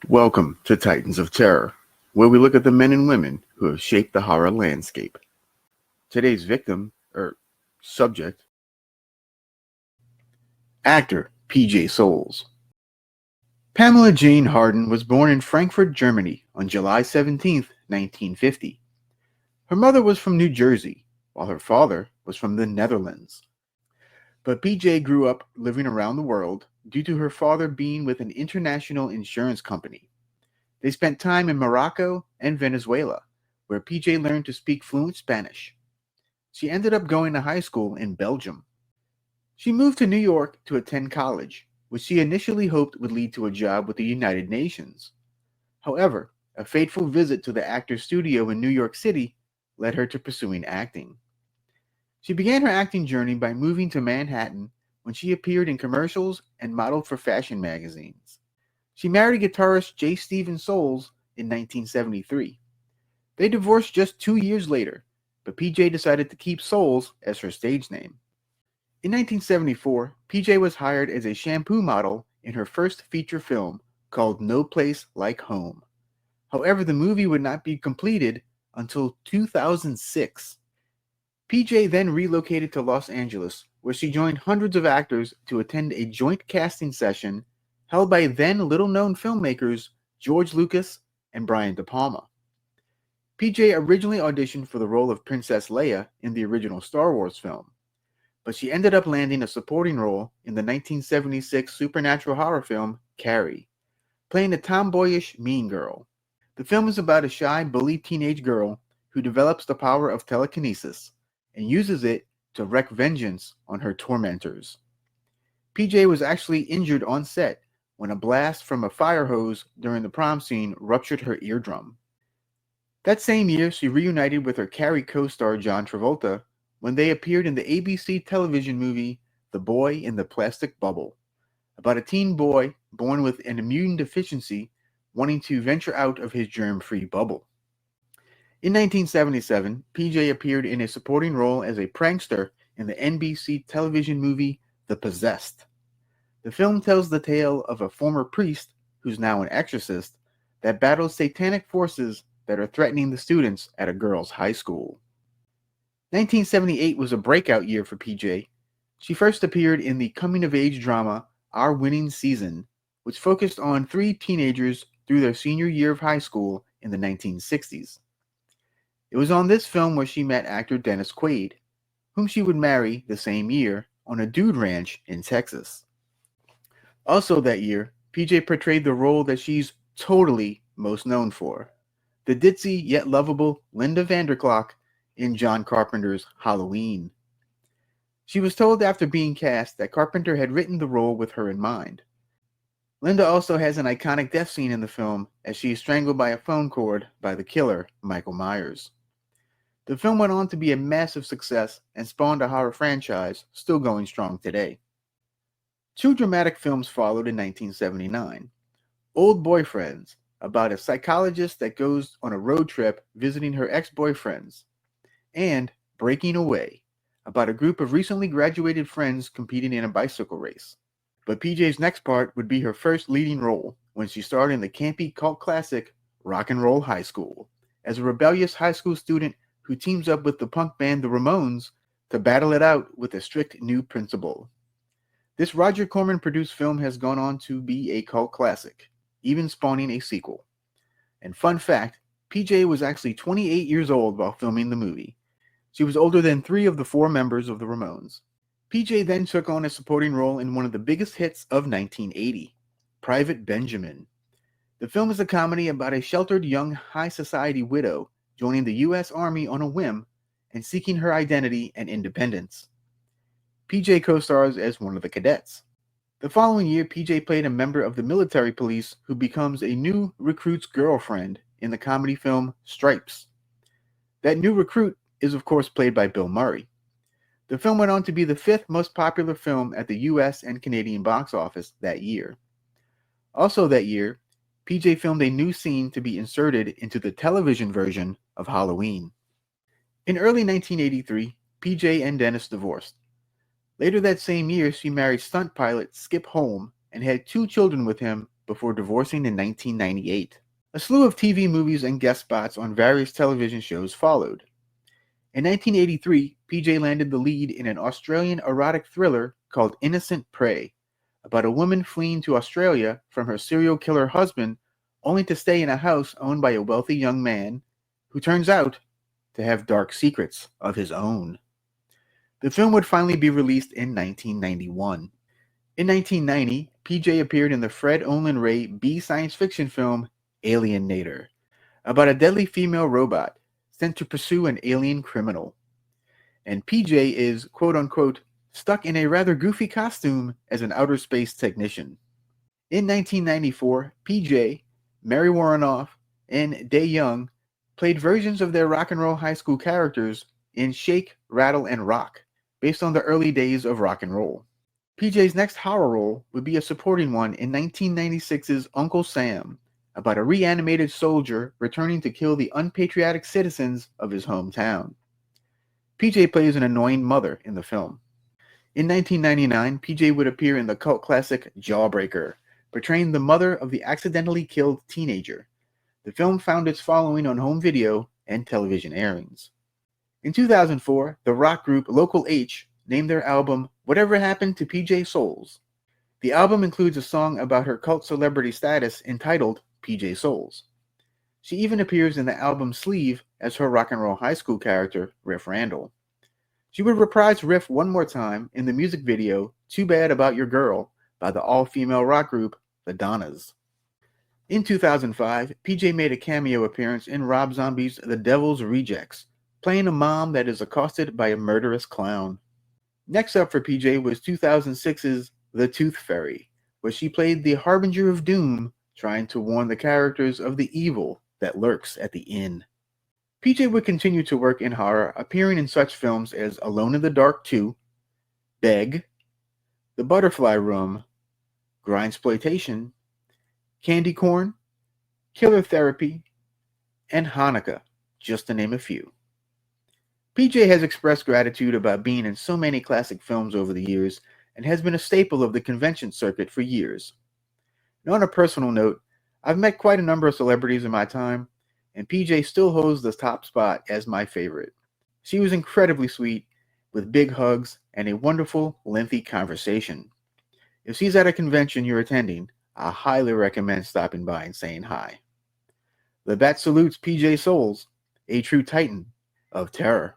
Welcome to Titans of Terror, where we look at the men and women who have shaped the horror landscape. Today's subject, actor PJ Soles. Pamela Jane Harden was born in Frankfurt, Germany on July 17, 1950. Her mother was from New Jersey, while her father was from the Netherlands. But PJ grew up living around the world due to her father being with an international insurance company. They spent time in Morocco and Venezuela, where PJ learned to speak fluent Spanish. She ended up going to high school in Belgium. She moved to New York to attend college, which she initially hoped would lead to a job with the United Nations. However, a fateful visit to the actor's studio in New York City led her to pursuing acting. She began her acting journey by moving to Manhattan when she appeared in commercials and modeled for fashion magazines. She married guitarist J. Stephen Soles in 1973. They divorced just 2 years later, but PJ decided to keep Soles as her stage name. In 1974, PJ was hired as a shampoo model in her first feature film called No Place Like Home. However, the movie would not be completed until 2006. PJ then relocated to Los Angeles, where she joined hundreds of actors to attend a joint casting session held by then little-known filmmakers George Lucas and Brian De Palma. PJ originally auditioned for the role of Princess Leia in the original Star Wars film, but she ended up landing a supporting role in the 1976 supernatural horror film Carrie, playing a tomboyish mean girl. The film is about a shy, bullied teenage girl who develops the power of telekinesis and uses it to wreak vengeance on her tormentors. PJ was actually injured on set when a blast from a fire hose during the prom scene ruptured her eardrum. That same year, she reunited with her Carrie co-star John Travolta when they appeared in the ABC television movie The Boy in the Plastic Bubble, about a teen boy born with an immune deficiency wanting to venture out of his germ-free bubble. In 1977, PJ appeared in a supporting role as a prankster in the NBC television movie The Possessed. The film tells the tale of a former priest, who's now an exorcist, that battles satanic forces that are threatening the students at a girls' high school. 1978 was a breakout year for PJ. She first appeared in the coming-of-age drama Our Winning Season, which focused on three teenagers through their senior year of high school in the 1960s. It was on this film where she met actor Dennis Quaid, whom she would marry the same year on a dude ranch in Texas. Also that year, PJ portrayed the role that she's totally most known for, the ditzy yet lovable Linda Vanderklok in John Carpenter's Halloween. She was told after being cast that Carpenter had written the role with her in mind. Linda also has an iconic death scene in the film as she is strangled by a phone cord by the killer, Michael Myers. The film went on to be a massive success and spawned a horror franchise still going strong today. Two dramatic films followed in 1979. Old Boyfriends, about a psychologist that goes on a road trip visiting her ex-boyfriends, and Breaking Away, about a group of recently graduated friends competing in a bicycle race. But PJ's next part would be her first leading role when she starred in the campy cult classic Rock and Roll High School, as a rebellious high school student who teams up with the punk band The Ramones to battle it out with a strict new principal. This Roger Corman produced film has gone on to be a cult classic, even spawning a sequel. And fun fact, PJ was actually 28 years old while filming the movie. She was older than three of the four members of the Ramones. PJ then took on a supporting role in one of the biggest hits of 1980, Private Benjamin. The film is a comedy about a sheltered young high society widow joining the U.S. Army on a whim and seeking her identity and independence. PJ co-stars as one of the cadets. The following year, PJ played a member of the military police who becomes a new recruit's girlfriend in the comedy film Stripes. That new recruit is of course played by Bill Murray. The film went on to be the fifth most popular film at the US and Canadian box office that year. Also that year, PJ filmed a new scene to be inserted into the television version of Halloween. In early 1983, PJ and Dennis divorced. Later that same year, she married stunt pilot Skip Holm and had two children with him before divorcing in 1998. A slew of TV movies and guest spots on various television shows followed. In 1983, PJ landed the lead in an Australian erotic thriller called Innocent Prey, about a woman fleeing to Australia from her serial killer husband only to stay in a house owned by a wealthy young man who turns out to have dark secrets of his own. The film would finally be released in 1991. In 1990, PJ appeared in the Fred Olen Ray B science fiction film Alienator, about a deadly female robot sent to pursue an alien criminal. And PJ is, quote-unquote, stuck in a rather goofy costume as an outer space technician. In 1994, PJ, Mary Woronov, and Dae Young played versions of their rock and roll high school characters in Shake, Rattle, and Rock, based on the early days of rock and roll. PJ's next horror role would be a supporting one in 1996's Uncle Sam, about a reanimated soldier returning to kill the unpatriotic citizens of his hometown. PJ plays an annoying mother in the film. In 1999, PJ would appear in the cult classic Jawbreaker, portraying the mother of the accidentally killed teenager. The film found its following on home video and television airings. In 2004, the rock group Local H named their album Whatever Happened to PJ Souls. The album includes a song about her cult celebrity status entitled PJ Souls. She even appears in the album's sleeve as her rock and roll high school character, Riff Randall. She would reprise Riff one more time in the music video Too Bad About Your Girl by the all-female rock group The Donnas. In 2005, PJ made a cameo appearance in Rob Zombie's The Devil's Rejects, playing a mom that is accosted by a murderous clown. Next up for PJ was 2006's The Tooth Fairy, where she played the Harbinger of Doom, trying to warn the characters of the evil that lurks at the inn. PJ would continue to work in horror, appearing in such films as Alone in the Dark 2, Beg, The Butterfly Room, Grindsploitation, Candy Corn, Killer Therapy, and Hanukkah, just to name a few. PJ has expressed gratitude about being in so many classic films over the years and has been a staple of the convention circuit for years. And on a personal note, I've met quite a number of celebrities in my time, and PJ still holds the top spot as my favorite. She was incredibly sweet, with big hugs and a wonderful, lengthy conversation. If she's at a convention you're attending, I highly recommend stopping by and saying hi. The bat salutes PJ Souls, a true titan of terror.